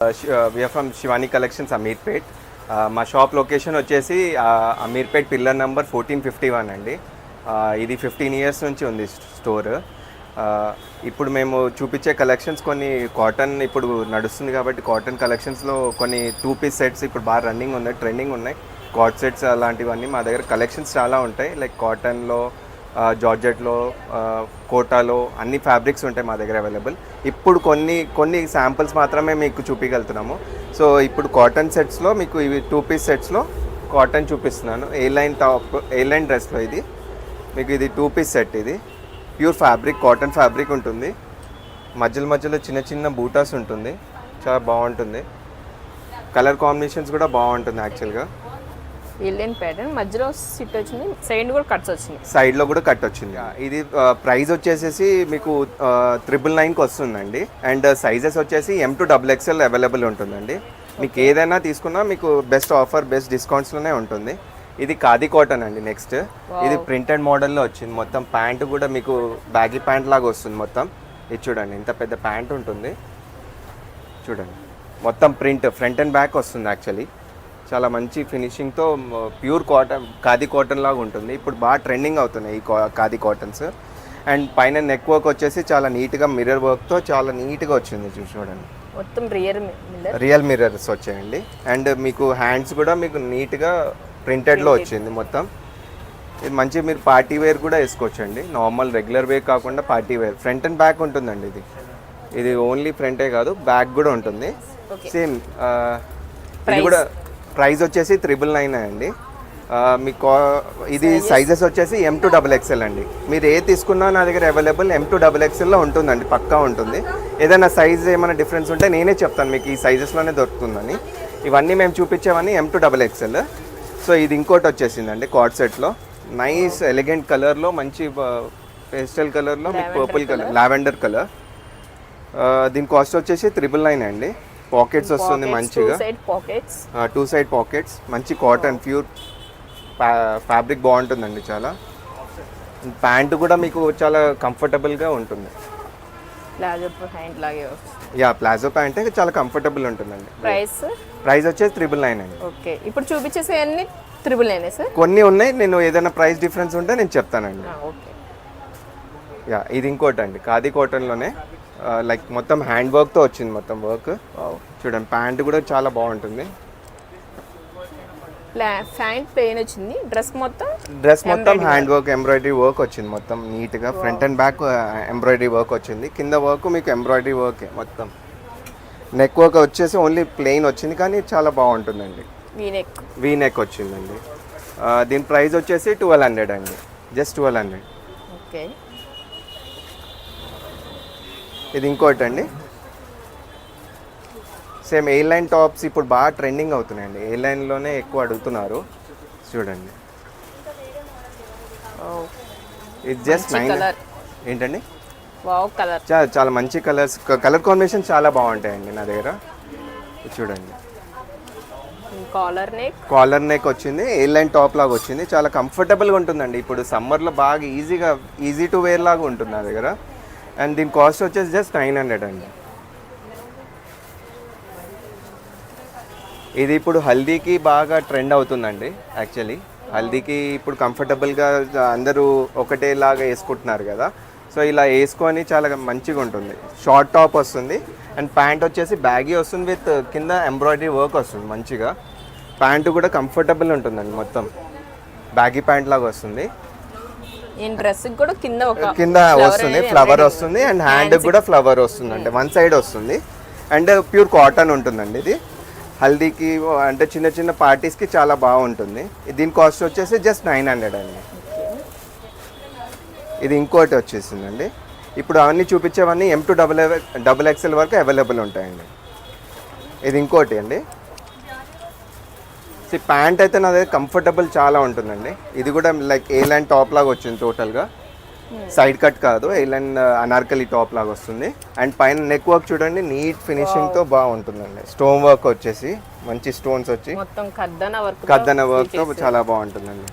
We are from Shivani Collections, Ameerpet. మా shop location వచ్చేసి Ameerpet pillar number 1451 అండి. ఇది 15 ఇయర్స్ నుంచి ఉంది స్టోర్. ఇప్పుడు మేము చూపించే కలెక్షన్స్ కొన్ని కాటన్ ఇప్పుడు నడుస్తుంది కాబట్టి కాటన్ కలెక్షన్స్లో కొన్ని 2 పీస్ సెట్స్ ఇప్పుడు బాగా రన్నింగ్ ఉన్నాయి, ట్రెండింగ్ ఉన్నాయి. కార్డ్ సెట్స్ అలాంటివన్నీ మా దగ్గర కలెక్షన్స్ చాలా ఉంటాయి. లైక్ కాటన్లో, జార్జెట్లో, కోటాలో అన్ని ఫ్యాబ్రిక్స్ ఉంటాయి మా దగ్గర అవైలబుల్. ఇప్పుడు కొన్ని శాంపిల్స్ మాత్రమే మీకు చూపించగలుగుతున్నాము. సో ఇప్పుడు కాటన్ సెట్స్లో మీకు ఇవి 2 పీస్ సెట్స్లో కాటన్ చూపిస్తున్నాను. ఏ లైన్ డ్రెస్లో ఇది మీకు ఇది 2 పీస్ సెట్. ఇది ప్యూర్ ఫ్యాబ్రిక్, కాటన్ ఫ్యాబ్రిక్ ఉంటుంది. మధ్యలో చిన్న చిన్న బూటాస్ ఉంటుంది, చాలా బాగుంటుంది. కలర్ కాంబినేషన్స్ కూడా బాగుంటుంది. యాక్చువల్గా ఎల్ఎన్ ప్యాటర్న్ మధ్యలో సిట్ వచ్చింది, సైడ్ కూడా కట్స్ వచ్చింది, సైడ్లో కూడా కట్ వచ్చింది. ఇది ప్రైస్ వచ్చేసి మీకు 999కి వస్తుందండి. అండ్ సైజెస్ వచ్చేసి M to XXL అవైలబుల్ ఉంటుందండి. మీకు ఏదైనా తీసుకున్నా మీకు బెస్ట్ ఆఫర్, బెస్ట్ డిస్కౌంట్స్లోనే ఉంటుంది. ఇది ఖాదీ కాటన్ అండి. నెక్స్ట్ ఇది ప్రింటెడ్ మోడల్లో వచ్చింది. మొత్తం ప్యాంటు కూడా మీకు బ్యాగీ ప్యాంట్ లాగా వస్తుంది మొత్తం. ఇది చూడండి, ఇంత పెద్ద ప్యాంట్ ఉంటుంది చూడండి. మొత్తం ప్రింట్ ఫ్రంట్ అండ్ బ్యాక్ వస్తుంది. యాక్చువల్లీ చాలా మంచి ఫినిషింగ్తో ప్యూర్ కాటన్, ఖాదీ కాటన్ లాగా ఉంటుంది. ఇప్పుడు బాగా ట్రెండింగ్ అవుతున్నాయి ఈ ఖాదీ కాటన్స్. అండ్ పైన నెక్ వర్క్ వచ్చేసి చాలా నీట్గా మిర్రర్ వర్క్తో చాలా నీట్గా వచ్చింది. చూడండి, మొత్తం రియల్ మిర్రర్స్ వచ్చాయండి. అండ్ మీకు హ్యాండ్స్ కూడా మీకు నీట్గా ప్రింటెడ్లో వచ్చింది మొత్తం. ఇది మంచి మీరు పార్టీ వేర్ కూడా వేసుకోవచ్చండి. నార్మల్ రెగ్యులర్ వేర్ కాకుండా party wear. Front and back ఉంటుందండి. ఇది ఓన్లీ ఫ్రంటే కాదు, బ్యాక్ కూడా ఉంటుంది. సేమ్ ఇది కూడా ప్రైస్ వచ్చేసి 999 అండి. మీకు ఇది సైజెస్ వచ్చేసి M to XXL అండి. మీరు ఏ తీసుకున్నా నా దగ్గర అవైలబుల్ M to XXLలో ఉంటుందండి, పక్కా ఉంటుంది. ఏదైనా సైజ్ ఏమైనా డిఫరెన్స్ ఉంటే నేనే చెప్తాను మీకు ఈ సైజెస్లోనే దొరుకుతుందని. ఇవన్నీ మేము చూపించేవన్నీ M to XXL. సో ఇది ఇంకోటి వచ్చేసిందండి కార్డ్ సెట్లో. నైస్ ఎలిగెంట్ కలర్లో, మంచి పేస్టల్ కలర్లో మీకు పర్పుల్ కలర్, లావెండర్ కలర్. దీని కాస్ట్ వచ్చేసి 999 అండి. పాకెట్స్ వస్తుంది మంచిగా, 2 సైడ్ పాకెట్స్. మంచి కాటన్ ప్యూర్ ఫ్యాబ్రిక్ బాగుంటుందండి చాలా. ప్యాంటు కూడా మీకు చాలా కంఫర్టబుల్గా ఉంటుంది. ప్లాజో ప్యాంట్ చాలా కంఫర్టబుల్ ఉంటుందండి. ప్రైస్ వచ్చేసి 999 అండి. ఓకే, ఇప్పుడు చూపించేసేవన్నీ 999 సార్. కొన్ని ఉన్నాయి, నేను ఏదైనా ప్రైస్ డిఫరెన్స్ ఉంటే నేను చెప్తానండి. ఇది ఇంకోటి అండి, ఖాదీ కాటన్లోనే లైక్ మొత్తం హ్యాండ్ వర్క్తో వచ్చింది మొత్తం వర్క్. చూడండి, ప్యాంట్ కూడా చాలా బాగుంటుంది. ప్యాంట్ ప్లెయిన్ వచ్చింది, డ్రెస్ మొత్తం హ్యాండ్ వర్క్, ఎంబ్రాయిడరీ వర్క్ వచ్చింది మొత్తం నీట్గా. Front and back embroidery work వచ్చింది. కింద వర్క్ మీకు ఎంబ్రాయిడరీ వర్క్ మొత్తం. నెక్ వర్క్ వచ్చేసి ఓన్లీ ప్లెయిన్ వచ్చింది కానీ చాలా బాగుంటుందండి. వీ నెక్ వచ్చిందండి. దీని ప్రైస్ వచ్చేసి 1200 అండి, జస్ట్ 1200. ఓకే, ఇది ఇంకోటి అండి. సేమ్ ఏ లైన్ టాప్స్ ఇప్పుడు బాగా ట్రెండింగ్ అవుతున్నాయండి. ఏ లైన్లోనే ఎక్కువ అడుగుతున్నారు. చూడండి, ఇది జస్ట్ 9 ఏంటండి. చాలా మంచి కలర్స్, కలర్ కాంబినేషన్ చాలా బాగుంటాయండి నా దగ్గర. చూడండి, కాలర్ నెక్ వచ్చింది, ఏ లైన్ టాప్ లాగా వచ్చింది. చాలా కంఫర్టబుల్గా ఉంటుందండి. ఇప్పుడు సమ్మర్లో బాగా ఈజీ టు వేర్ లాగా ఉంటుంది నా దగ్గర. అండ్ దీని కాస్ట్ వచ్చేసి జస్ట్ 900 అండి. ఇది ఇప్పుడు హల్దీకి బాగా ట్రెండ్ అవుతుందండి. యాక్చువల్లీ హల్దీకి ఇప్పుడు కంఫర్టబుల్గా అందరూ ఒకటేలాగా వేసుకుంటున్నారు కదా. సో ఇలా వేసుకొని చాలా మంచిగా ఉంటుంది. షార్ట్ టాప్ వస్తుంది అండ్ ప్యాంట్ వచ్చేసి బ్యాగీ వస్తుంది విత్ కింద ఎంబ్రాయిడరీ వర్క్ వస్తుంది మంచిగా. ప్యాంటు కూడా కంఫర్టబుల్ ఉంటుందండి, మొత్తం బ్యాగీ ప్యాంట్ లాగా వస్తుంది. కింద వస్తుంది ఫ్లవర్ వస్తుంది అండ్ హ్యాండ్ కూడా ఫ్లవర్ వస్తుంది, అంటే వన్ సైడ్ వస్తుంది. అండ్ ప్యూర్ కాటన్ ఉంటుందండి. ఇది హల్దీకి అంటే చిన్న చిన్న పార్టీస్కి చాలా బాగుంటుంది. దీని కాస్ట్ వచ్చేసి జస్ట్ 900 అండి. ఇది ఇంకోటి వచ్చేసిందండి. ఇప్పుడు అవన్నీ చూపించేవన్నీ M to XXL వరకు అవైలబుల్ ఉంటాయండి. ఇది ఇంకోటి అండి. ప్యాంట్ అయితే నా దగ్గర కంఫర్టబుల్ చాలా ఉంటుందండి. ఇది కూడా లైక్ ఏ లైన్ టాప్ లాగా వచ్చింది టోటల్గా. సైడ్ కట్ కాదు, ఏ లైన్ అనార్కలి టాప్ లాగా వస్తుంది. అండ్ పైన నెక్ వర్క్ చూడండి, నీట్ ఫినిషింగ్తో బాగుంటుందండి. స్టోన్ వర్క్ వచ్చేసి మంచి స్టోన్స్ వచ్చి కద్దన వర్క్తో చాలా బాగుంటుందండి.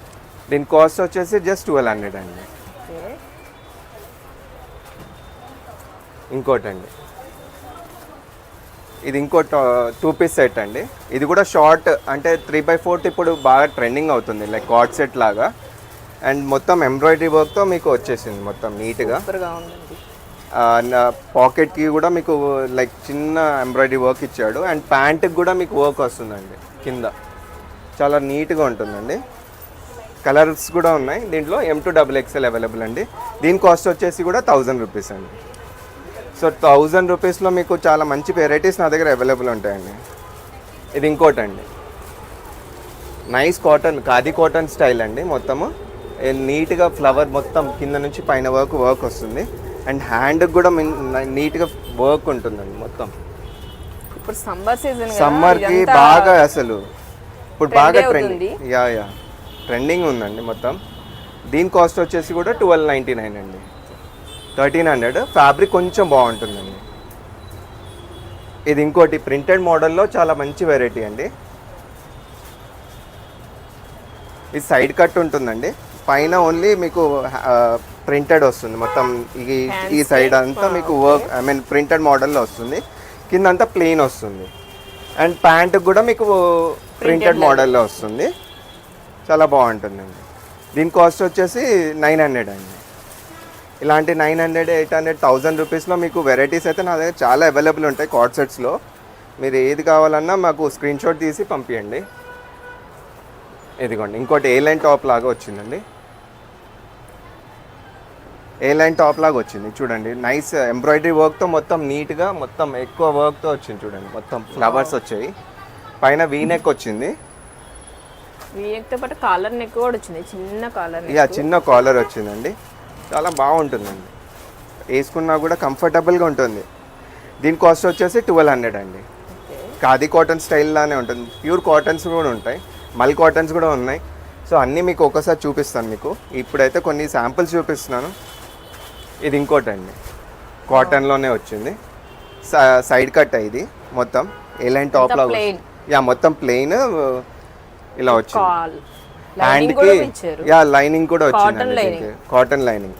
దీని కాస్ట్ వచ్చేసి జస్ట్ 1200 అండి. ఇంకోటండి, ఇది ఇంకో 2 పీస్ సెట్ అండి. ఇది కూడా షార్ట్ అంటే 3/4 ఇప్పుడు బాగా ట్రెండింగ్ అవుతుంది, లైక్ కార్డ్ సెట్ లాగా. అండ్ మొత్తం ఎంబ్రాయిడరీ వర్క్తో మీకు వచ్చేసింది మొత్తం నీట్గా. సూపర్గా ఉందండి. పాకెట్కి కూడా మీకు లైక్ చిన్న ఎంబ్రాయిడరీ వర్క్ ఇచ్చాడు. అండ్ ప్యాంట్కి కూడా మీకు వర్క్ వస్తుందండి కింద, చాలా నీట్గా ఉంటుందండి. కలర్స్ కూడా ఉన్నాయి దీంట్లో, M2 XXL అవైలబుల్ అండి. దీని కాస్ట్ వచ్చేసి కూడా 1000 రూపీస్ అండి. సో 1000 రూపీస్లో మీకు చాలా మంచి వెరైటీస్ నా దగ్గర అవైలబుల్ ఉంటాయండి. ఇది ఇంకోటి అండి, nice cotton, khadi cotton style అండి. మొత్తము నీట్గా ఫ్లవర్ మొత్తం కింద నుంచి పైన వరకు వర్క్ వస్తుంది. అండ్ హ్యాండ్కి కూడా నీట్గా వర్క్ ఉంటుందండి మొత్తం. ఇప్పుడు సమ్మర్ సీజన్, సమ్మర్కి బాగా అసలు ఇప్పుడు బాగా ట్రెండింగ్ ఉందండి మొత్తం. దీని కాస్ట్ వచ్చేసి కూడా 1299 అండి, 1300. ఫ్యాబ్రిక్ కొంచెం బాగుంటుందండి. ఇది ఇంకోటి ప్రింటెడ్ మోడల్లో చాలా మంచి వెరైటీ అండి. ఇది సైడ్ కట్ ఉంటుందండి, పైన ఓన్లీ మీకు ప్రింటెడ్ వస్తుంది మొత్తం. ఈ సైడ్ అంతా మీకు వర్క్ ప్రింటెడ్ మోడల్లో వస్తుంది, కింద అంతా ప్లెయిన్ వస్తుంది. అండ్ ప్యాంట్కి కూడా మీకు ప్రింటెడ్ మోడల్లో వస్తుంది, చాలా బాగుంటుందండి. దీని కాస్ట్ వచ్చేసి 900 అండి. ఇలాంటి 900, 800, 1000 రూపీస్లో మీకు వెరైటీస్ అయితే నా దగ్గర చాలా అవైలబుల్ ఉంటాయి కార్డ్ సెట్స్లో. మీరు ఏది కావాలన్నా మాకు స్క్రీన్ షాట్ తీసి పంపించండి. ఇదిగోండి ఇంకోటి ఏ లైన్ టాప్ లాగా వచ్చిందండి, ఏ లైన్ టాప్ లాగా వచ్చింది చూడండి. నైస్ ఎంబ్రాయిడరీ వర్క్తో మొత్తం నీట్గా మొత్తం ఎక్కువ వర్క్తో వచ్చింది చూడండి. మొత్తం ఫ్లవర్స్ వచ్చాయి, పైన వీ నెక్ వచ్చింది. వీటితో పాటు కాలర్ నెక్ కూడా వచ్చింది, చిన్న కాలర్. చిన్న కాలర్ వచ్చిందండి, చాలా బాగుంటుందండి. వేసుకున్నా కూడా కంఫర్టబుల్గా ఉంటుంది. దీని కాస్ట్ వచ్చేసి 1200 అండి. ఖాదీ కాటన్ స్టైల్ లానే ఉంటుంది. ప్యూర్ కాటన్స్ కూడా ఉంటాయి, మల్ కాటన్స్ కూడా ఉన్నాయి. సో అన్నీ మీకు ఒకసారి చూపిస్తాను మీకు. ఇప్పుడైతే కొన్ని శాంపిల్స్ చూపిస్తున్నాను. ఇది ఇంకోటి అండి, కాటన్లోనే వచ్చింది, సైడ్ కట్ ఇది మొత్తం ఏ లైన్ టాప్ లాగా. మొత్తం ప్లెయిన్ ఇలా వచ్చింది. హ్యాండ్కి లైనింగ్ కూడా వచ్చింది, కాటన్ లైనింగ్.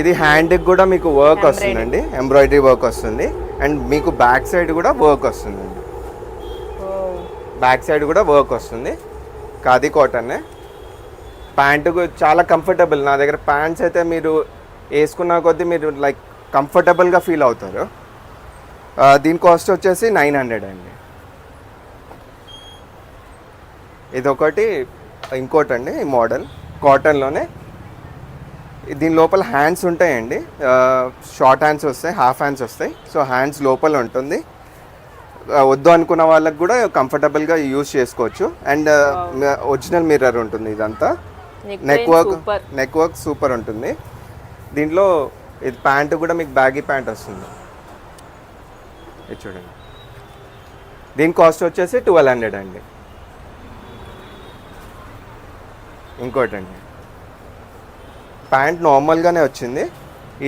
ఇది హ్యాండ్కి కూడా మీకు వర్క్ వస్తుందండి, ఎంబ్రాయిడరీ వర్క్ వస్తుంది. అండ్ మీకు బ్యాక్ సైడ్ కూడా వర్క్ వస్తుందండి, బ్యాక్ సైడ్ కూడా వర్క్ వస్తుంది. ఖాదీ కాటన్. ప్యాంటు చాలా కంఫర్టబుల్. నా దగ్గర ప్యాంట్స్ అయితే మీరు వేసుకున్న కొద్దీ మీరు లైక్ కంఫర్టబుల్గా ఫీల్ అవుతారు. దీని కాస్ట్ వచ్చేసి 900 అండి. ఇదొకటి, ఇంకోటి అండి ఈ మోడల్ కాటన్లోనే. దీని లోపల హ్యాండ్స్ ఉంటాయండి, షార్ట్ హ్యాండ్స్ వస్తాయి, హాఫ్ హ్యాండ్స్ వస్తాయి. సో హ్యాండ్స్ లోపల ఉంటుంది. వద్దు అనుకున్న వాళ్ళకి కూడా కంఫర్టబుల్గా యూజ్ చేసుకోవచ్చు. అండ్ ఒరిజినల్ మిర్రర్ ఉంటుంది ఇదంతా. నెక్ వర్క్ సూపర్ ఉంటుంది. దీంట్లో ఇది ప్యాంటు కూడా మీకు బ్యాగీ ప్యాంట్ వస్తుంది, ఇది చూడండి. దీని కాస్ట్ వచ్చేసి 1200 అండి. ఇంకోటి అండి, ప్యాంట్ నార్మల్గానే వచ్చింది.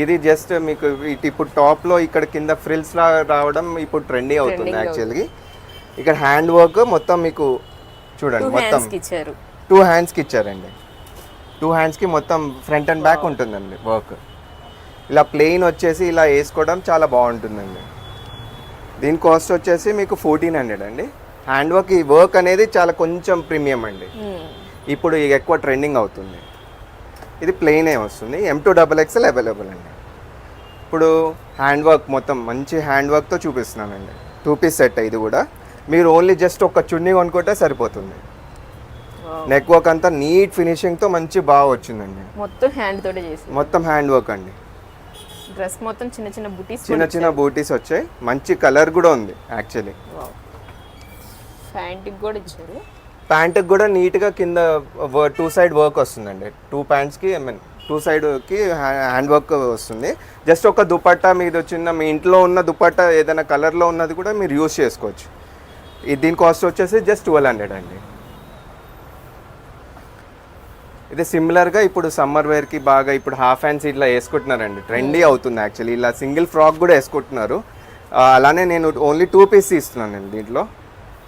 ఇది జస్ట్ మీకు ఇప్పుడు టాప్లో ఇక్కడ కింద ఫ్రిల్స్ రావడం ఇప్పుడు ట్రెండీ అవుతుంది యాక్చువల్గా. ఇక్కడ హ్యాండ్ వర్క్ మొత్తం మీకు చూడండి, మొత్తం 2 హ్యాండ్స్కి ఇచ్చారండి. 2 హ్యాండ్స్కి మొత్తం ఫ్రంట్ అండ్ బ్యాక్ ఉంటుందండి వర్క్. ఇలా ప్లెయిన్ వచ్చేసి ఇలా వేసుకోవడం చాలా బాగుంటుందండి. దీని కాస్ట్ వచ్చేసి మీకు 1400 అండి. హ్యాండ్ వర్క్, ఈ వర్క్ అనేది చాలా కొంచెం ప్రీమియం అండి, ఇప్పుడు ఎక్కువ ట్రెండింగ్ అవుతుంది. ఇది ప్లెయిన్ వస్తుంది, M2 XXL అవైలబుల్ అండి. ఇప్పుడు హ్యాండ్ వర్క్ మొత్తం మంచి హ్యాండ్ వర్క్తో చూపిస్తున్నానండి. 2 పీస్ సెట్. ఇది కూడా మీరు ఓన్లీ జస్ట్ ఒక చున్నీ కొనుక్కుంటే సరిపోతుంది. నెక్ వర్క్ అంతా నీట్ ఫినిషింగ్తో మంచి బాగా వచ్చిందండి. మొత్తం హ్యాండ్ తోటే చేసి, మొత్తం హ్యాండ్ వర్క్ అండి. డ్రెస్ మొత్తం చిన్న చిన్న బూటీస్ వచ్చాయి. మంచి కలర్ కూడా ఉంది యాక్చువల్లీ. ప్యాంట్కి కూడా ఇచ్చారు. ప్యాంట్కి కూడా నీట్గా కింద 2 సైడ్ వర్క్ వస్తుందండి. 2 ప్యాంట్స్కి 2 సైడ్కి హ్యాండ్ వర్క్ వస్తుంది. జస్ట్ ఒక దుపట్టా మీద చిన్న మీ ఇంట్లో ఉన్న దుపట్టా ఏదైనా కలర్లో ఉన్నది కూడా మీరు యూజ్ చేసుకోవచ్చు. దీని కాస్ట్ వచ్చేసి జస్ట్ 1200 అండి. ఇది సిమిలర్గా ఇప్పుడు సమ్మర్ వేర్కి బాగా ఇప్పుడు హాఫ్ హ్యాండ్స్ ఇట్లా వేసుకుంటున్నారండి, ట్రెండీ అవుతుంది యాక్చువల్లీ. ఇలా సింగిల్ ఫ్రాక్ కూడా వేసుకుంటున్నారు. అలానే నేను ఓన్లీ 2 పీస్ ఇస్తున్నానండి. దీంట్లో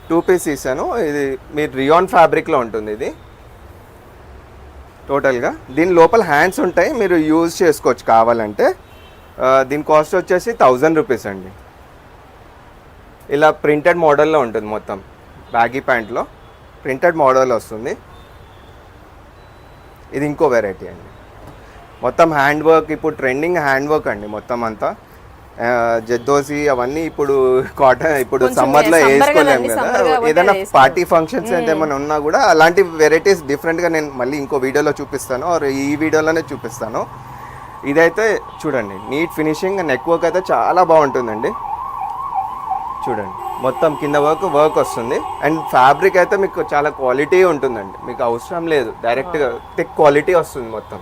2 పీస్ ఇస్తాను. ఇది మీరు రియాన్ ఫ్యాబ్రిక్లో ఉంటుంది ఇది టోటల్గా. దీని లోపల హ్యాండ్స్ ఉంటాయి, మీరు యూజ్ చేసుకోవచ్చు కావాలంటే. దీని కాస్ట్ వచ్చేసి 1000 రూపీస్ అండి. ఇలా ప్రింటెడ్ మోడల్లో ఉంటుంది మొత్తం, బ్యాగీ ప్యాంట్లో ప్రింటెడ్ మోడల్ వస్తుంది. ఇది ఇంకో వెరైటీ అండి, మొత్తం హ్యాండ్ వర్క్, ఇప్పుడు ట్రెండింగ్ హ్యాండ్ వర్క్ అండి మొత్తం అంతా. జద్దోసి అవన్నీ ఇప్పుడు కాటన్, ఇప్పుడు సమ్మర్లో వేసుకోలేము కదా, ఏదైనా పార్టీ ఫంక్షన్స్ ఏమైనా ఉన్నా కూడా అలాంటి వెరైటీస్ డిఫరెంట్గా నేను మళ్ళీ ఇంకో వీడియోలో చూపిస్తాను, ఆర్ ఈ వీడియోలోనే చూపిస్తాను. ఇదైతే చూడండి, నీట్ ఫినిషింగ్, నెక్ వర్క్ అయితే చాలా బాగుంటుందండి. చూడండి మొత్తం కింద వర్క్ వస్తుంది. అండ్ ఫ్యాబ్రిక్ అయితే మీకు చాలా క్వాలిటీ ఉంటుందండి, మీకు అవసరం లేదు, డైరెక్ట్గా థిక్ క్వాలిటీ వస్తుంది మొత్తం.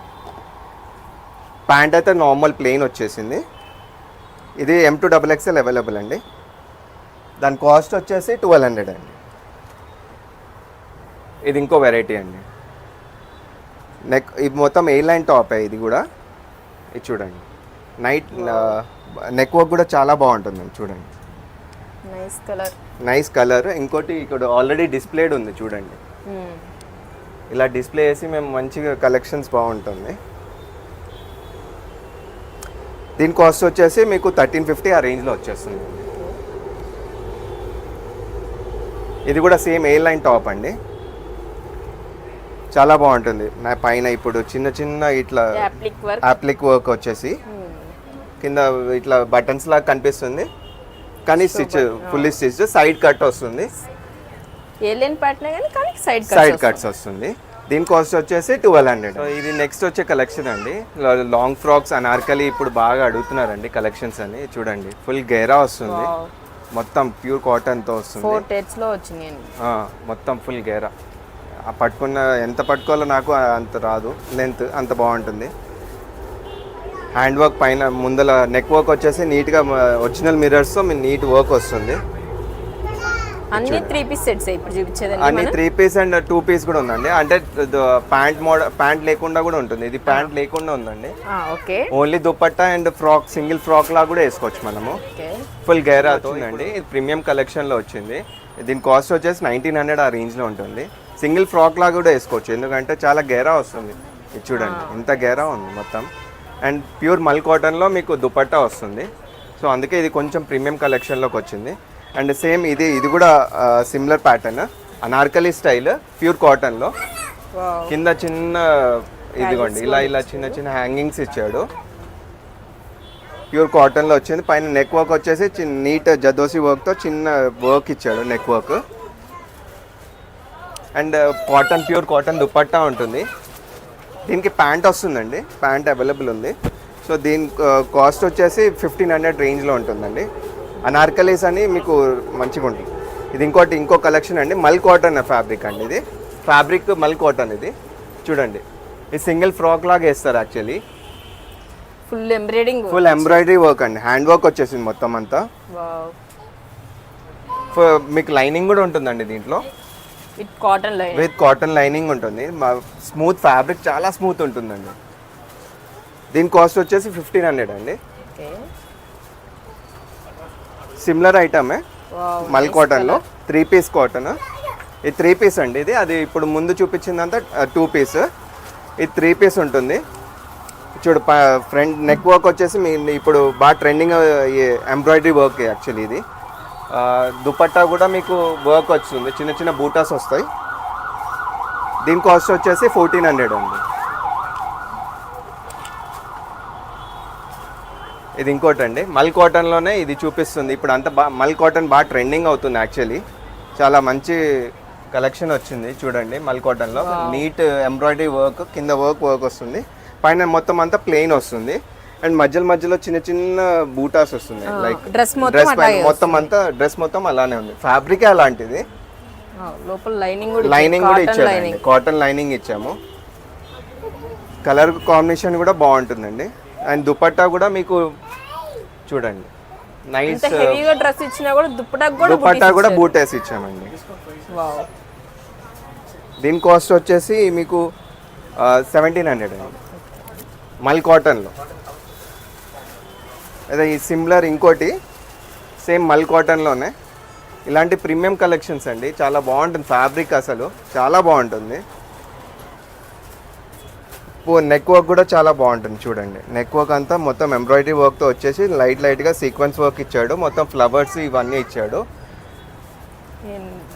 ప్యాంట్ అయితే నార్మల్ ప్లెయిన్ వచ్చేసింది. ఇది M2XXL అవైలబుల్ అండి. దాని కాస్ట్ వచ్చేసి 1200 అండి. ఇది ఇంకో వెరైటీ అండి, నెక్, ఇది మొత్తం ఏ లైన్ టాప్ ఇది కూడా. ఇది చూడండి, నెక్ వర్క్ కూడా చాలా బాగుంటుందండి. చూడండి నైస్ కలర్. ఇంకోటి ఇక్కడ ఆల్రెడీ డిస్ప్లేడ్ ఉంది చూడండి, ఇలా డిస్ప్లే చేసి మేము మంచిగా కలెక్షన్స్ బాగుంటుంది. దీని కాస్ట్ వచ్చేసి మీకు 1350 ఆ రేంజ్లో వచ్చేస్తుంది. ఇది కూడా సేమ్ ఏ లైన్ టాప్ అండి, చాలా బాగుంటుంది. నా పైన ఇప్పుడు చిన్న చిన్న ఇట్లా అప్లిక్ వర్క్ వచ్చేసి కింద ఇట్లా బటన్స్ లాగా కనిపిస్తుంది, కానీ stitch fully stitch, side cut వస్తుంది, సైడ్ కట్స్ వస్తుంది. దీని కాస్ట్ వచ్చేసి 1200. ఇది నెక్స్ట్ వచ్చే కలెక్షన్ అండి, లాంగ్ ఫ్రాక్స్ అనార్కలి ఇప్పుడు బాగా అడుగుతున్నారండి కలెక్షన్స్ అని. చూడండి ఫుల్ గేరా వస్తుంది, మొత్తం ప్యూర్ కాటన్తో వస్తుంది. మొత్తం ఫుల్ గేరా, పట్టుకున్న ఎంత పట్టుకోవాలో నాకు అంత రాదు, లెంత్ అంత బాగుంటుంది. హ్యాండ్ వర్క్ పైన ముందల నెక్ వర్క్ వచ్చేసి నీట్గా ఒరిజినల్ మిర్రర్స్తో నీట్ వర్క్ వస్తుంది. అన్ని 3 పీస్ సెట్స్ ఇప్పుడు చూపించేది, అన్ని 3 పీస్ అండ్ 2 పీస్ కూడా ఉందండి. అంటే ప్యాంట్ మోడల్, ప్యాంట్ లేకుండా కూడా ఉంటుంది. ఇది ప్యాంట్ లేకుండా ఉందండి, only dupatta and frock, single frock లా కూడా వేసుకోవచ్చు మనము. ఫుల్ గేరా ఉందండి, ఇది ప్రీమియం కలెక్షన్ లో వచ్చింది. దీని కాస్ట్ వచ్చేసి 1900 ఆ రేంజ్ లో ఉంటుంది. సింగిల్ ఫ్రాక్ లా కూడా వేసుకోవచ్చు, ఎందుకంటే చాలా గేరా వస్తుంది. ఇది చూడండి ఇంత గేరా ఉంది మొత్తం. అండ్ ప్యూర్ మల్ కాటన్లో మీకు దుపట్టా వస్తుంది. సో అందుకే ఇది కొంచెం ప్రీమియం కలెక్షన్లోకి వచ్చింది. అండ్ సేమ్ ఇది కూడా similar pattern, Anarkali style, pure కాటన్లో. కింద చిన్న ఇదిగోండి ఇలా చిన్న చిన్న హ్యాంగింగ్స్ ఇచ్చాడు, ప్యూర్ కాటన్లో వచ్చింది. పైన నెక్ వర్క్ వచ్చేసి నీట్ జదోసి వర్క్తో చిన్న వర్క్ ఇచ్చాడు, neck work. And cotton, pure cotton dupatta ఉంటుంది. దీనికి ప్యాంట్ వస్తుందండి, ప్యాంట్ అవైలబుల్ ఉంది. సో దీని కాస్ట్ వచ్చేసి 1500 రేంజ్లో ఉంటుందండి. అనార్కలీస్ అని మీకు మంచిగా ఉంటుంది. ఇది ఇంకో కలెక్షన్ అండి, మల్ కాటన్ ఫ్యాబ్రిక్ అండి. ఇది ఫ్యాబ్రిక్ మల్ కాటన్. ఇది చూడండి, ఇది సింగిల్ ఫ్రాక్ లాగా వేస్తారు యాక్చువల్లీ. ఫుల్ ఎంబ్రాయిడరీ వర్క్ అండి, హ్యాండ్ వర్క్ వచ్చేసింది మొత్తం అంతా. మీకు లైనింగ్ కూడా ఉంటుందండి దీంట్లో, విత్ కాటన్ లైనింగ్ ఉంటుంది. స్మూత్ ఫ్యాబ్రిక్, చాలా స్మూత్ ఉంటుందండి. దీని కాస్ట్ వచ్చేసి 1500 అండి. సిమిలర్ ఐటమే, మల్ కాటన్లో 3 పీస్ కాటన్. ఇది 3 పీస్ అండి. ఇది అది ఇప్పుడు ముందు చూపించిందంతా 2 పీస్, ఇది 3 పీస్ ఉంటుంది. చూడు ఫ్రంట్ నెక్ వర్క్ వచ్చేసి మీ ఇప్పుడు బాగా ట్రెండింగ్ ఎంబ్రాయిడరీ వర్క్ యాక్చువల్లీ. ఇది దుపట్టా కూడా మీకు వర్క్ వస్తుంది, చిన్న చిన్న బూటాస్ వస్తాయి. దీని కాస్ట్ వచ్చేసి 1400 అండి. ఇది ఇంకోటి అండి, మల్ కాటన్లోనే ఇది చూపిస్తుంది. ఇప్పుడు అంతా మల్ కాటన్ బాగా ట్రెండింగ్ అవుతుంది యాక్చువల్లీ. చాలా మంచి కలెక్షన్ వచ్చింది చూడండి. మల్ కాటన్లో నీట్ ఎంబ్రాయిడరీ వర్క్, కింద వర్క్ వస్తుంది, పైన మొత్తం అంతా ప్లెయిన్ వస్తుంది. అండ్ మధ్యలో చిన్న చిన్న బూటాస్ వస్తుంది, లైక్ డ్రెస్ మొత్తం అంతా, డ్రెస్ మొత్తం అలానే ఉంది. ఫ్యాబ్రిక్ అలాంటిది, లైనింగ్ కూడా ఇచ్చాము, కాటన్ లైనింగ్ ఇచ్చాము. కలర్ కాంబినేషన్ కూడా బాగుంటుందండి. అండ్ దుపట్టా కూడా మీకు చూడండి నైస్, డ్రెస్ ఇచ్చినా కూడా దుపట్టా కూడా బూటేసి ఇచ్చామండి. దీని కాస్ట్ వచ్చేసి మీకు 1700 అండి, మల్ కాటన్లో. అదే ఈ సిమిలర్ ఇంకోటి సేమ్ మల్ కాటన్లోనే, ఇలాంటి ప్రీమియం కలెక్షన్స్ అండి. చాలా బాగుంటుంది ఫ్యాబ్రిక్, అసలు చాలా బాగుంటుంది. నెక్ వర్క్ కూడా చాలా బాగుంటుంది చూడండి. నెక్ వర్క్ అంతా మొత్తం ఎంబ్రాయిడరీ వర్క్తో వచ్చేసి లైట్గా సీక్వెన్స్ వర్క్ ఇచ్చాడు, మొత్తం ఫ్లవర్స్ ఇవన్నీ ఇచ్చాడు.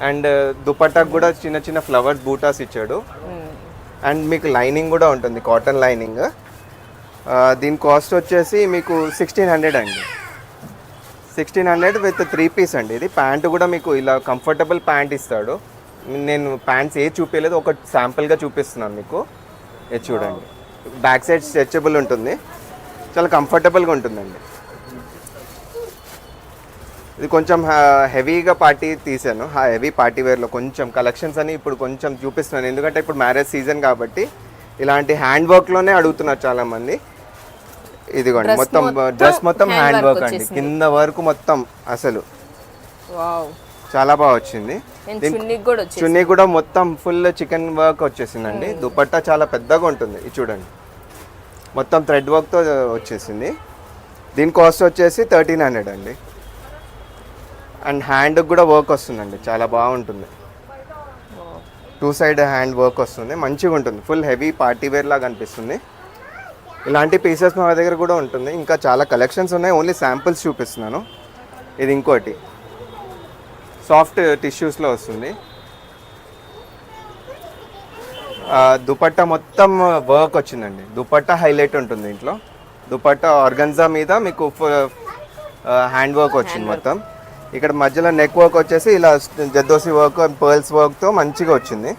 అండ్ దుపట్టాకు కూడా చిన్న చిన్న ఫ్లవర్స్ బూటాస్ ఇచ్చాడు. అండ్ మీకు లైనింగ్ కూడా ఉంటుంది, కాటన్ లైనింగ్. దీని కాస్ట్ వచ్చేసి మీకు 1600 అండి. 1600 విత్ 3 పీస్ అండి. ఇది ప్యాంట్ కూడా మీకు ఇలా కంఫర్టబుల్ ప్యాంట్ ఇస్తాడు. నేను ప్యాంట్స్ ఏ చూపించలేదు, ఒక శాంపుల్గా చూపిస్తున్నాను మీకు. ఇది చూడండి, బ్యాక్ సైడ్ స్ట్రెచబుల్ ఉంటుంది, చాలా కంఫర్టబుల్గా ఉంటుందండి. ఇది కొంచెం హెవీగా పార్టీ తీసాను, హెవీ పార్టీ వేర్లో కొంచెం కలెక్షన్స్ అని ఇప్పుడు కొంచెం చూపిస్తున్నాను. ఎందుకంటే ఇప్పుడు మ్యారేజ్ సీజన్ కాబట్టి ఇలాంటి హ్యాండ్ వర్క్లోనే అడుగుతున్నారు చాలామంది. ఇదిగోండి మొత్తం డ్రెస్ మొత్తం హ్యాండ్ వర్క్ అండి, కింద వరకు మొత్తం అసలు చాలా బాగా వచ్చింది. చున్నీ కూడా మొత్తం ఫుల్ చికెన్ వర్క్ వచ్చేసిందండి. దుపట్టా చాలా పెద్దగా ఉంటుంది, ఇది చూడండి మొత్తం థ్రెడ్ వర్క్తో వచ్చేసింది. దీని కాస్ట్ వచ్చేసి 1300 అండి. అండ్ హ్యాండ్కి కూడా వర్క్ వస్తుందండి, చాలా బాగుంటుంది. 2 సైడ్ హ్యాండ్ వర్క్ వస్తుంది, మంచిగా ఉంటుంది. ఫుల్ హెవీ పార్టీ వేర్ లాగా అనిపిస్తుంది. ఇలాంటి పీసెస్ మా దగ్గర కూడా ఉంటుంది. ఇంకా చాలా కలెక్షన్స్ ఉన్నాయి, ఓన్లీ శాంపిల్స్ చూపిస్తున్నాను. ఇది ఇంకోటి సాఫ్ట్ టిష్యూస్లో వస్తుంది. దుపట్టా మొత్తం వర్క్ వచ్చిందండి, దుపట్టా హైలైట్ ఉంటుంది దీంట్లో. దుపట్టా ఆర్గన్జా మీద మీకు హ్యాండ్ వర్క్ వచ్చింది మొత్తం. ఇక్కడ మధ్యలో నెక్ వర్క్ వచ్చేసి ఇలా జద్దోసి వర్క్, పర్ల్స్ వర్క్తో మంచిగా వచ్చింది.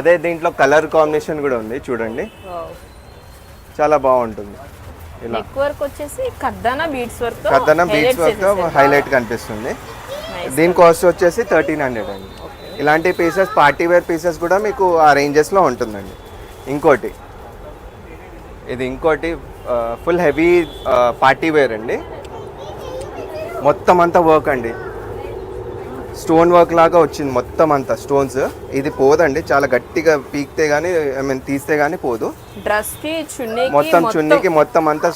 అదే దీంట్లో కలర్ కాంబినేషన్ కూడా ఉంది చూడండి, చాలా బాగుంటుంది. ఇలా వర్క్ వచ్చేసి కద్దనా బీడ్స్ వర్క్తో హైలైట్ కనిపిస్తుంది. దీని కాస్ట్ వచ్చేసి 1300 అండి. ఇలాంటి పీసెస్ పార్టీ వేర్ పీసెస్ కూడా మీకు ఆ రేంజెస్లో ఉంటుందండి. ఇంకోటి ఫుల్ హెవీ పార్టీ వేర్ అండి, మొత్తం అంతా వర్క్ అండి, స్టోన్ వర్క్ లాగా వచ్చింది మొత్తం అంతా స్టోన్స్. ఇది పోదండి, చాలా గట్టిగా పీకితే కానీ తీస్తే కానీ పోదు. మొత్తం చున్నీకి మొత్తం అంతా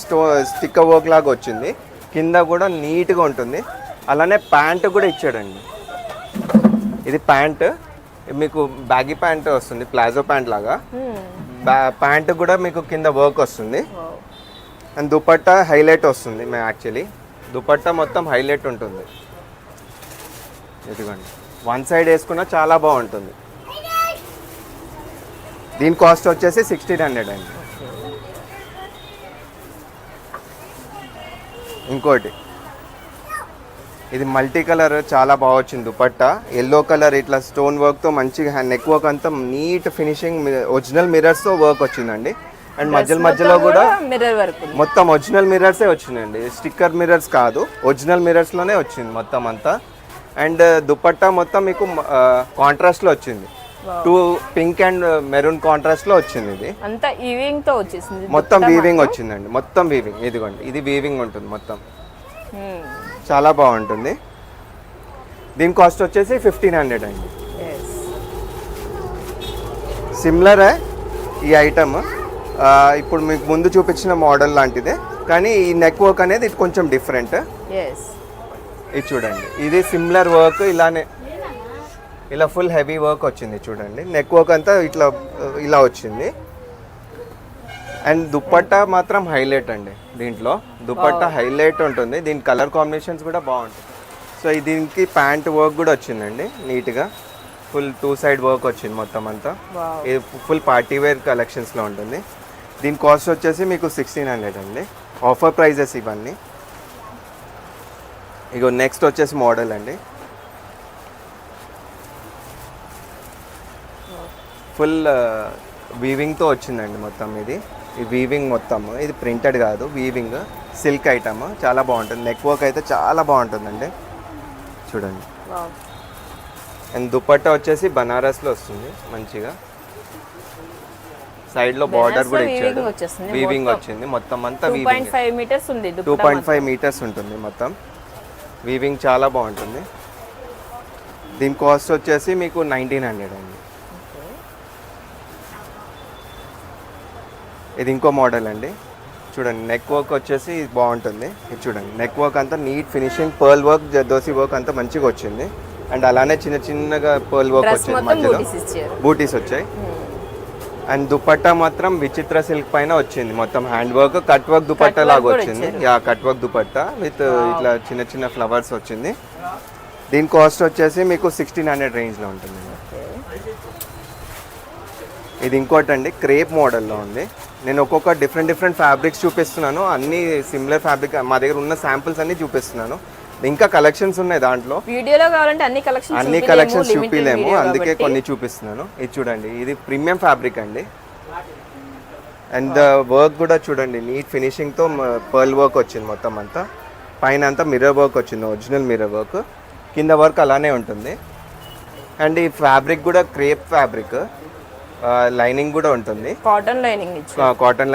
స్టిక్కర్ వర్క్ లాగా వచ్చింది. కింద కూడా నీట్గా ఉంటుంది. అలానే ప్యాంట్ కూడా ఇచ్చాడండి. ఇది ప్యాంట్ మీకు బ్యాగీ ప్యాంట్ వస్తుంది, ప్లాజో ప్యాంట్ లాగా. ప్యాంట్ కూడా మీకు కింద వర్క్ వస్తుంది. అండ్ దుపట్టా హైలైట్ వస్తుంది. యాక్చువల్లీ దుపట్టా మొత్తం హైలైట్ ఉంటుంది. ఇదిగోండి, 1 సైడ్ వేసుకున్నా చాలా బాగుంటుంది. దీని కాస్ట్ వచ్చేసి 1600 అండి. ఇంకోటి ఇది మల్టీ కలర్ చాలా బాగా వచ్చింది దుపట్టా. ఎల్లో కలర్ ఇట్లా స్టోన్ వర్క్తో మంచిగా నెక్ వర్క్ అంతా నీట్ ఫినిషింగ్, ఒరిజినల్ మిర్రర్స్తో వర్క్ వచ్చిందండి. అండ్ మధ్యలో కూడా మొత్తం ఒరిజినల్ మిర్రర్సే వచ్చిందండి, స్టిక్కర్ మిర్రర్స్ కాదు, ఒరిజినల్ మిర్రర్స్లోనే వచ్చింది మొత్తం అంతా. అండ్ దుపట్టా మొత్తం మీకు కాంట్రాస్ట్లో వచ్చింది, 2 పింక్ అండ్ మెరూన్ కాంట్రాస్ట్లో వచ్చింది. ఇది అంతా వీవింగ్ తో వచ్చేసింది, మొత్తం వీవింగ్ వచ్చిందండి, మొత్తం వీవింగ్. ఇదిగోండి, ఇది వీవింగ్ ఉంటుంది మొత్తం, చాలా బాగుంటుంది. దీని కాస్ట్ వచ్చేసి 1500 అండి. సిమిలరే ఈ ఐటమ్, ఇప్పుడు మీకు ముందు చూపించిన మోడల్ లాంటిదే, కానీ ఈ నెక్ వర్క్ అనేది ఇది కొంచెం డిఫరెంట్. ఇది చూడండి, ఇది సిమిలర్ వర్క్, ఇలానే ఇలా ఫుల్ హెవీ వర్క్ వచ్చింది చూడండి. నెక్ వర్క్ అంతా ఇలా వచ్చింది. అండ్ దుపట్టా మాత్రం హైలైట్ అండి. దీంట్లో దుపట్టా హైలైట్ ఉంటుంది. దీని కలర్ కాంబినేషన్స్ కూడా బాగుంటుంది. సో దీనికి ప్యాంట్ వర్క్ కూడా వచ్చిందండి నీట్గా, ఫుల్ 2 సైడ్ వర్క్ వచ్చింది మొత్తం అంతా. ఇది ఫుల్ పార్టీ వేర్ కలెక్షన్స్లో ఉంటుంది. దీని కాస్ట్ వచ్చేసి మీకు 1600 అండి. ఆఫర్ ప్రైజెస్ ఇవన్నీ. ఇగో నెక్స్ట్ వచ్చేసి మోడల్ అండి, ఫుల్ వీవింగ్తో వచ్చిందండి మొత్తం. ఇది వీవింగ్ మొత్తం, ఇది ప్రింటెడ్ కాదు, వీవింగ్ సిల్క్ ఐటమ్, చాలా బాగుంటుంది. నెక్ వర్క్ అయితే చాలా బాగుంటుందండి చూడండి. అండ్ దుపట్టా వచ్చేసి బనారస్లో వస్తుంది మంచిగా, సైడ్లో బార్డర్ కూడా ఇచ్చాడు, వీవింగ్ వచ్చింది మొత్తం అంతా. 2.5 మీటర్స్ ఉంటుంది మొత్తం, వీవింగ్ చాలా బాగుంటుంది. దీని కాస్ట్ వచ్చేసి మీకు 1900 అండి. ఇది ఇంకో మోడల్ అండి చూడండి. నెక్ వర్క్ వచ్చేసి బాగుంటుంది. ఇది చూడండి, నెక్ వర్క్ అంతా neat finishing, pearl work, zardozi work అంతా మంచిగా వచ్చింది. అండ్ అలానే చిన్నగా పర్ల్ వర్క్ వచ్చింది, మధ్యలో బూటీస్ వచ్చాయి. అండ్ దుపట్టా మాత్రం విచిత్ర సిల్క్ పైన వచ్చింది, మొత్తం hand work, cut work dupatta లాగా వచ్చింది. Yeah, cut work dupatta with ఇట్లా చిన్న చిన్న ఫ్లవర్స్ వచ్చింది. దీని కాస్ట్ వచ్చేసి మీకు 1600 రేంజ్లో ఉంటుంది. ఇది ఇంకోటండి, క్రేప్ మోడల్లో ఉంది. నేను ఒక్కొక్క డిఫరెంట్ ఫ్యాబ్రిక్స్ చూపిస్తున్నాను, అన్ని సిమిలర్ ఫ్యాబ్రిక్, మా దగ్గర ఉన్న శాంపిల్స్ అన్ని చూపిస్తున్నాను. ఇంకా కలెక్షన్స్ ఉన్నాయి దాంట్లో, వీడియోలో కావాలంటే అన్ని కలెక్షన్స్ చూపిలేము, అందుకే కొన్ని చూపిస్తున్నాను. ఇది చూడండి, ఇది ప్రీమియం ఫ్యాబ్రిక్ అండి. అండ్ వర్క్ కూడా చూడండి, నీట్ ఫినిషింగ్తో పర్ల్ వర్క్ వచ్చింది మొత్తం అంతా. పైన అంతా మిర్రర్ వర్క్ వచ్చింది, ఒరిజినల్ మిర్రర్ వర్క్. కింద వర్క్ అలానే ఉంటుంది. అండ్ ఈ ఫ్యాబ్రిక్ కూడా క్రేప్ ఫ్యాబ్రిక్, లైనింగ్ కూడా ఉంటుంది, కాటన్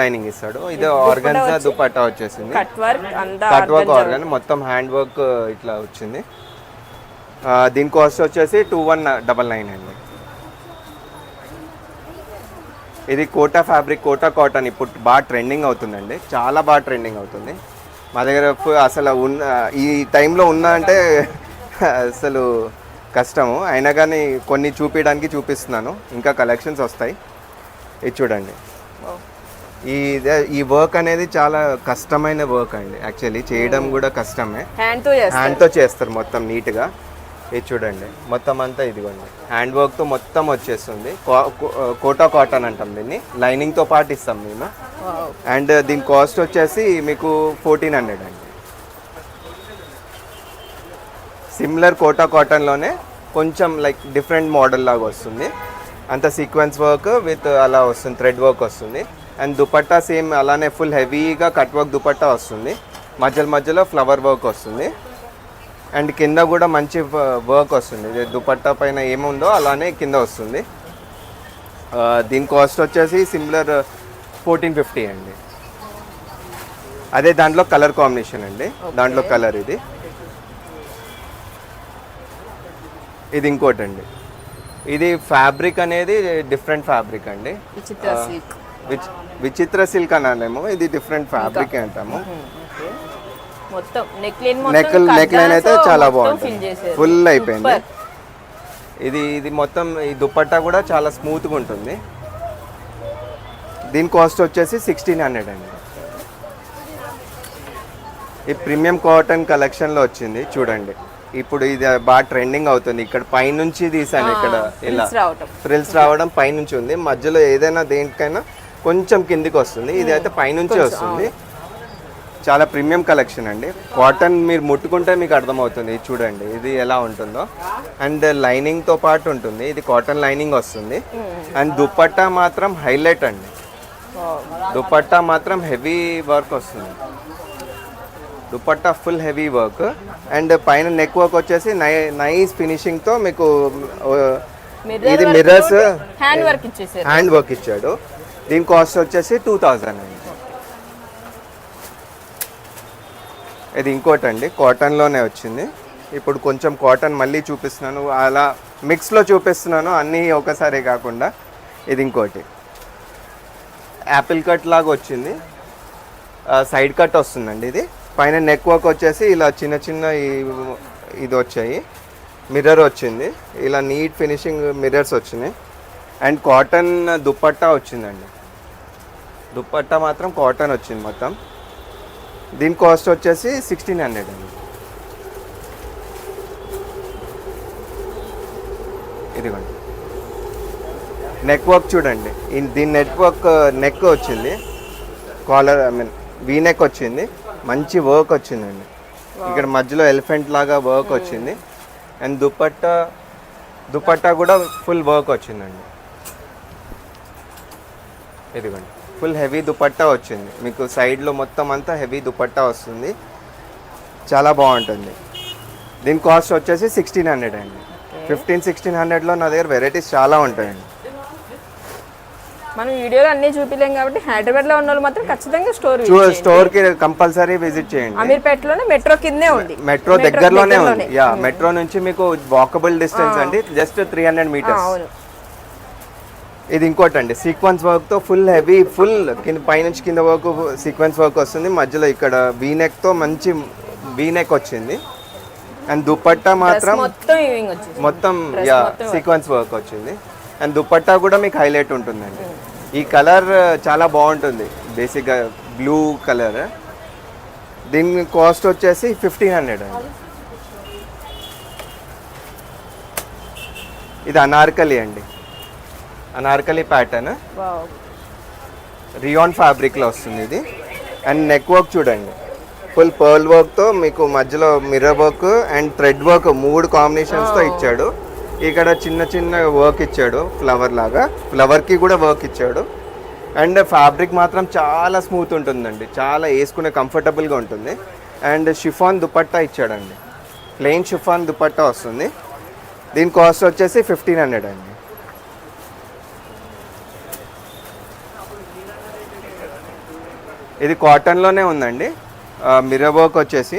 లైనింగ్ ఇస్తాడు. ఇది ఆర్గన్జా దుపట్టా వచ్చేసింది, కట్ వర్క్ ఆర్గన్, మొత్తం హ్యాండ్ వర్క్ ఇట్లా వచ్చింది. దీని కాస్ట్ వచ్చేసి 2199 అండి. ఇది కోటా ఫ్యాబ్రిక్, కోటా కాటన్ ఇప్పుడు బాగా ట్రెండింగ్ అవుతుందండి, చాలా బాగా ట్రెండింగ్ అవుతుంది. మా దగ్గర అసలు ఉన్న ఈ టైంలో ఉన్నా అంటే అసలు కష్టము, అయినా కానీ కొన్ని చూపించడానికి చూపిస్తున్నాను, ఇంకా కలెక్షన్స్ వస్తాయి. ఇది చూడండి, ఈ వర్క్ అనేది చాలా కష్టమైన వర్క్ అండి, యాక్చువల్లీ చేయడం కూడా కష్టమే, హ్యాండ్తో చేస్తారు మొత్తం నీట్గా. ఇది చూడండి, మొత్తం అంతా ఇదిగోండి హ్యాండ్ వర్క్తో మొత్తం వచ్చేస్తుంది. కోటా కాటన్ అంటాం దీన్ని, లైనింగ్తో పాటు ఇస్తాం మేము. అండ్ దీని కాస్ట్ వచ్చేసి మీకు 1400 అండి. సిమిలర్ కోటా కాటన్లోనే కొంచెం లైక్ డిఫరెంట్ మోడల్ లాగా వస్తుంది, అంత సీక్వెన్స్ వర్క్ విత్ అలా వస్తుంది, థ్రెడ్ వర్క్ వస్తుంది. అండ్ దుపట్టా సేమ్ అలానే ఫుల్ హెవీగా కట్ వర్క్ దుపట్టా వస్తుంది, మధ్యలో ఫ్లవర్ వర్క్ వస్తుంది. అండ్ కింద కూడా మంచి వర్క్ వస్తుంది, దుపట్టా పైన ఏముందో అలానే కింద వస్తుంది. దీని కాస్ట్ వచ్చేసి సిమిలర్ 1450 అండి. అదే దాంట్లో కలర్ కాంబినేషన్ అండి, దాంట్లో కలర్ ఇది ఇంకోటి అండి. ఇది ఫ్యాబ్రిక్ అనేది డిఫరెంట్ ఫ్యాబ్రిక్ అండి, విచిత్ర సిల్క్ అనాలేమో, ఇది డిఫరెంట్ ఫ్యాబ్రిక్ అంటాము. నెక్ లైన్ అయితే చాలా బాగుంటుంది, ఫుల్ అయిపోయింది. ఇది మొత్తం ఈ దుపట్టా కూడా చాలా స్మూత్గా ఉంటుంది. దీని కాస్ట్ వచ్చేసి 1600 అండి. ఈ ప్రీమియం కాటన్ కలెక్షన్లో వచ్చింది చూడండి, ఇప్పుడు ఇది బాగా ట్రెండింగ్ అవుతుంది. ఇక్కడ పైనుంచి తీసాను, ఇక్కడ ఇలా ఫ్రిల్స్ రావడం పైనుంచి ఉంది, మధ్యలో ఏదైనా దేనికైనా కొంచెం కిందికి వస్తుంది, ఇది అయితే పైనుంచి వస్తుంది. చాలా ప్రీమియం కలెక్షన్ అండి. కాటన్ మీరు ముట్టుకుంటే మీకు అర్థమవుతుంది, ఇది చూడండి ఇది ఎలా ఉంటుందో. అండ్ లైనింగ్తో పాటు ఉంటుంది, ఇది కాటన్ లైనింగ్ వస్తుంది. అండ్ దుపట్టా మాత్రం హైలైట్ అండి, దుపట్టా మాత్రం హెవీ వర్క్ వస్తుంది, dupatta full heavy work. And పైన నెక్ వర్క్ వచ్చేసి నైస్ ఫినిషింగ్తో మీకు ఇది మిర్రర్స్ హ్యాండ్ వర్క్ ఇచ్చాడు. దీని కాస్ట్ వచ్చేసి 2000 అండి. ఇది ఇంకోటండి, కాటన్లోనే వచ్చింది. ఇప్పుడు కొంచెం కాటన్ మళ్ళీ చూపిస్తున్నాను, అలా మిక్స్లో చూపిస్తున్నాను అన్నీ ఒకసారి కాకుండా. ఇది ఇంకోటి యాపిల్ కట్ లాగా వచ్చింది, సైడ్ కట్ వస్తుందండి. ఇది పైన నెక్ వర్క్ వచ్చేసి ఇలా చిన్న ఇది వచ్చాయి, మిర్రర్ వచ్చింది, ఇలా నీట్ ఫినిషింగ్ మిర్రర్స్ వచ్చినాయి. అండ్ కాటన్ దుపట్టా వచ్చిందండి, దుపట్టా మాత్రం కాటన్ వచ్చింది మొత్తం. దీని కాస్ట్ వచ్చేసి 1600 అండి. ఇదిగోండి నెక్ వర్క్ చూడండి, దీని నెక్ వచ్చింది, collar I mean V neck వచ్చింది, మంచి వర్క్ వచ్చిందండి. ఇక్కడ మధ్యలో ఎలిఫెంట్ లాగా వర్క్ వచ్చింది. అండ్ దుపట్టా కూడా ఫుల్ వర్క్ వచ్చిందండి. ఇదిగోండి ఫుల్ హెవీ దుపట్టా వచ్చింది, మీకు సైడ్లో మొత్తం అంతా హెవీ దుపట్టా వస్తుంది, చాలా బాగుంటుంది. దీని కాస్ట్ వచ్చేసి 1600 అండి. 1500-1600లో నా దగ్గర వెరైటీస్ చాలా ఉంటాయండి. మనం వీడియోలో అన్ని చూపిలేం కాబట్టి హైదరాబాద్లో ఉన్న వాళ్ళు మాత్రం ఖచ్చితంగా స్టోర్కి కంపల్సరీ విజిట్ చేయండి. అమీర్పేటలోనే మెట్రో కిందే ఉంది, మెట్రో దగ్గరలోనే ఉంది. యా, మెట్రో నుంచి మీకు వాకబుల్ డిస్టెన్స్ అండి, జస్ట్ 300 మీటర్స్. ఇది ఇంకోటండి, సీక్వెన్స్ వర్క్తో ఫుల్ హెవీ, ఫుల్ పైనుంచి కింద వర్క్ సీక్వెన్స్ వర్క్ వస్తుంది, మధ్యలో ఇక్కడ వీనెక్తో మంచి వీనెక్ వచ్చింది. అండ్ దుపట్టా మాత్రం మొత్తం యా సీక్వెన్స్ వర్క్ వచ్చింది. అండ్ దుపట్టా కూడా మీకు హైలైట్ ఉంటుందండి, ఈ కలర్ చాలా బాగుంటుంది, బేసిక్గా బ్లూ కలర్. దీని కాస్ట్ వచ్చేసి 1500 అండి. ఇది అనార్కలి అండి, అనార్కలి ప్యాటర్న్, వావ్. రియాన్ ఫ్యాబ్రిక్లో వస్తుంది ఇది. అండ్ నెక్ వర్క్ చూడండి, ఫుల్ పర్ల్ వర్క్తో మీకు మధ్యలో mirror work and thread work 3 కాంబినేషన్స్తో ఇచ్చాడు. ఇక్కడ చిన్న చిన్న వర్క్ ఇచ్చాడు, ఫ్లవర్ లాగా, ఫ్లవర్కి కూడా వర్క్ ఇచ్చాడు. అండ్ ఫ్యాబ్రిక్ మాత్రం చాలా స్మూత్ ఉంటుందండి, చాలా వేసుకునే కంఫర్టబుల్గా ఉంటుంది. అండ్ షిఫాన్ దుపట్టా ఇచ్చాడండి, ప్లెయిన్ షిఫాన్ దుపట్టా వస్తుంది. దీని కాస్ట్ వచ్చేసి 1500 అండి. ఇది కాటన్లోనే ఉందండి. మిర్రర్ వర్క్ వచ్చేసి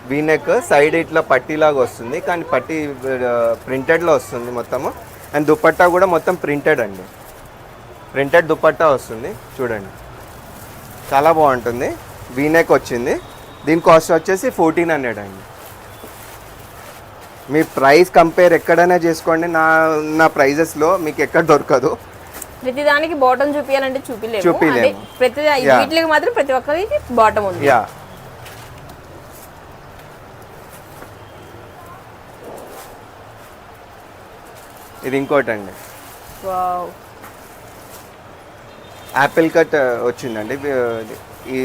వీనెక్ సైడ్ ఇట్లా పట్టీలాగా వస్తుంది, కానీ పట్టీ ప్రింటెడ్లో వస్తుంది మొత్తము. అండ్ దుపట్టా కూడా మొత్తం ప్రింటెడ్ అండి, ప్రింటెడ్ దుపట్టా వస్తుంది చూడండి, చాలా బాగుంటుంది. వీనెక్ వచ్చింది. దీని కాస్ట్ వచ్చేసి 1400 అండి. మీ ప్రైస్ కంపేర్ ఎక్కడైనా చేసుకోండి, నా ప్రైజెస్లో మీకు ఎక్కడ దొరకదు. ప్రతి దానికి బాటమ్ చూపించాలంటే చూపిలేము. ప్రతి వీటికి మాత్రం ప్రతి ఒక్కరికి బాటమ్ ఉంది. యా, ఇది ఇంకోటి అండి, వావ్. యాపిల్ కట్ వచ్చిందండి. ఈ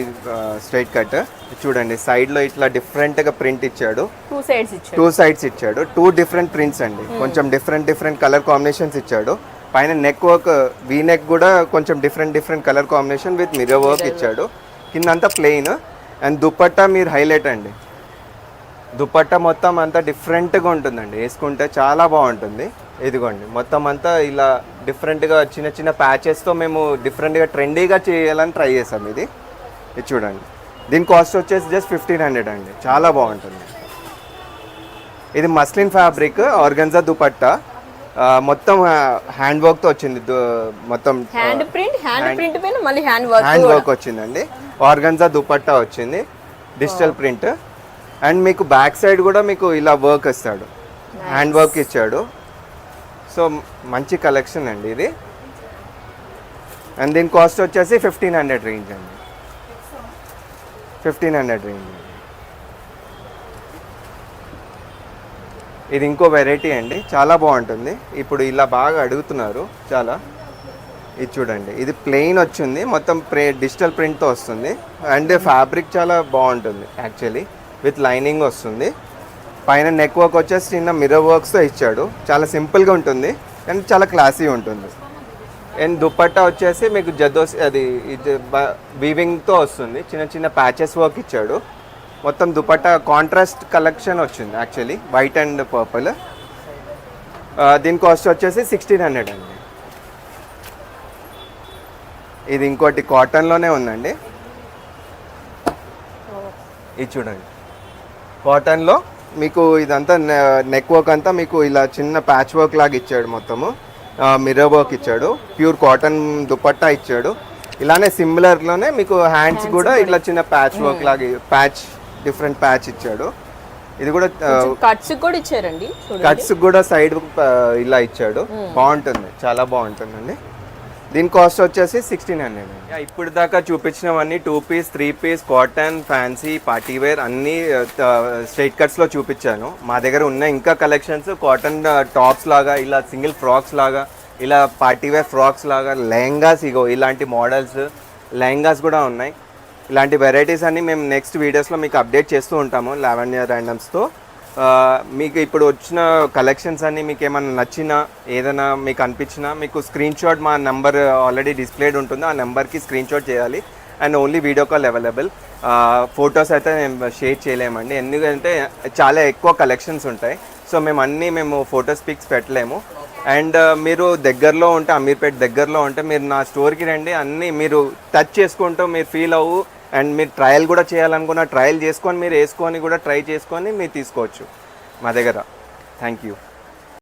స్ట్రైట్ కట్ చూడండి, సైడ్లో ఇట్లా డిఫరెంట్గా ప్రింట్ ఇచ్చాడు, 2 సైడ్స్ ఇచ్చాడు. 2 డిఫరెంట్ ప్రింట్స్ అండి, కొంచెం డిఫరెంట్ కలర్ కాంబినేషన్స్ ఇచ్చాడు. పైన నెక్ వర్క్, వీ నెక్ కూడా కొంచెం different colour combination with mirror work ఇచ్చాడు. కింద అంతా ప్లెయిన్. అండ్ దుపట్టా మీరు హైలైట్ అండి, దుపట్టా మొత్తం అంతా డిఫరెంట్గా ఉంటుందండి, వేసుకుంటే చాలా బాగుంటుంది. ఇదిగోండి, మొత్తం అంతా ఇలా డిఫరెంట్గా చిన్న చిన్న ప్యాచెస్తో మేము డిఫరెంట్గా ట్రెండీగా చేయాలని ట్రై చేసాం. ఇది చూడండి, దీని కాస్ట్ వచ్చేసి జస్ట్ 1500 అండి, చాలా బాగుంటుంది. ఇది మస్లిన్ ఫ్యాబ్రిక్ ఆర్గన్జా దుపట్టా, మొత్తం హ్యాండ్ వర్క్తో వచ్చింది. మొత్తం హ్యాండ్ ప్రింట్ పైన మళ్ళీ హ్యాండ్ వర్క్ వచ్చిందండి. ఆర్గన్జా దుపట్టా వచ్చింది, డిజిటల్ ప్రింట్. అండ్ మీకు బ్యాక్ సైడ్ కూడా మీకు ఇలా వర్క్ ఇస్తాడు, హ్యాండ్ వర్క్ ఇచ్చాడు. సో మంచి కలెక్షన్ అండి ఇది. అండ్ దీని కాస్ట్ వచ్చేసి 1500 రేంజ్ అండి, 1500 రేంజ్. ఇది ఇంకో వెరైటీ అండి, చాలా బాగుంటుంది. ఇప్పుడు ఇలా బాగా అడుగుతున్నారు చాలా. ఇది చూడండి, ఇది ప్లెయిన్ వచ్చింది, మొత్తం డిజిటల్ ప్రింట్తో వస్తుంది. అండ్ ఫ్యాబ్రిక్ చాలా బాగుంటుంది యాక్చువల్లీ, విత్ లైనింగ్ వస్తుంది. పైన నెక్ వర్క్ వచ్చేసి చిన్న మిర్రర్ వర్క్స్తో ఇచ్చాడు, చాలా సింపుల్గా ఉంటుంది అండ్ చాలా క్లాసీ ఉంటుంది. అండ్ దుపట్టా వచ్చేసి మీకు జదోసి అది వీవింగ్తో వస్తుంది, చిన్న చిన్న ప్యాచెస్ వర్క్ ఇచ్చాడు. మొత్తం దుపట్టా కాంట్రాస్ట్ కలెక్షన్ వచ్చింది యాక్చువల్లీ, వైట్ అండ్ పర్పుల్. దీని కాస్ట్ వచ్చేసి 1600 అండి. ఇది ఇంకోటి కాటన్లోనే ఉందండి, ఇది చూడండి, కాటన్లో మీకు ఇదంతా నెక్ వర్క్ అంతా మీకు ఇలా చిన్న ప్యాచ్ వర్క్ లాగా ఇచ్చాడు, మొత్తము మిర్రర్ వర్క్ ఇచ్చాడు, ప్యూర్ కాటన్ దుపట్టా ఇచ్చాడు. ఇలానే సిమిలర్లోనే మీకు హ్యాండ్స్ కూడా ఇట్లా చిన్న ప్యాచ్ వర్క్ లాగా డిఫరెంట్ ప్యాచ్ ఇచ్చాడు. ఇది కూడా కట్స్ కూడా ఇచ్చారండి, కట్స్ కూడా సైడ్ ఇలా ఇచ్చాడు, బాగుంటుంది, చాలా బాగుంటుందండి. దీని కాస్ట్ వచ్చేసి 1600. ఇప్పుడు దాకా చూపించినవన్నీ 2 piece 3 piece cotton fancy party wear అన్నీ స్ట్రైట్ కట్స్లో చూపించాను. మా దగ్గర ఉన్న ఇంకా కలెక్షన్స్ కాటన్ టాప్స్ లాగా, ఇలా సింగిల్ ఫ్రాక్స్ లాగా, ఇలా పార్టీ వేర్ ఫ్రాక్స్ లాగా, లెహంగాస్, ఇగో ఇలాంటి మోడల్స్ లెహంగాస్ కూడా ఉన్నాయి. ఇలాంటి వెరైటీస్ అన్నీ మేము నెక్స్ట్ వీడియోస్లో మీకు అప్డేట్ చేస్తూ ఉంటాము లావణ్య ర్యాండమ్స్తో. మీకు ఇప్పుడు వచ్చిన కలెక్షన్స్ అన్నీ మీకు ఏమైనా నచ్చినా, ఏదైనా మీకు అనిపించినా, మీకు స్క్రీన్ షాట్, మా నెంబర్ ఆల్రెడీ డిస్ప్లేడ్ ఉంటుంది, ఆ నెంబర్కి స్క్రీన్ షాట్ చేయాలి. And only video call available. Photos అయితే మేము షేర్ చేయలేమండి, ఎందుకంటే చాలా ఎక్కువ కలెక్షన్స్ ఉంటాయి. సో మేము ఫొటోస్ పిక్స్ పెట్టలేము. అండ్ మీరు దగ్గరలో ఉంటే, అమీర్పేట్ దగ్గరలో ఉంటే మీరు నా స్టోర్కి రండి, అన్నీ మీరు టచ్ చేసుకుంటూ మీరు ఫీల్ అవ్వు. అండ్ మీరు ట్రయల్ కూడా చేయాలనుకున్న ట్రయల్ చేసుకొని మీరు వేసుకొని కూడా ట్రై చేసుకొని మీరు తీసుకోవచ్చు మా దగ్గర. Thank you.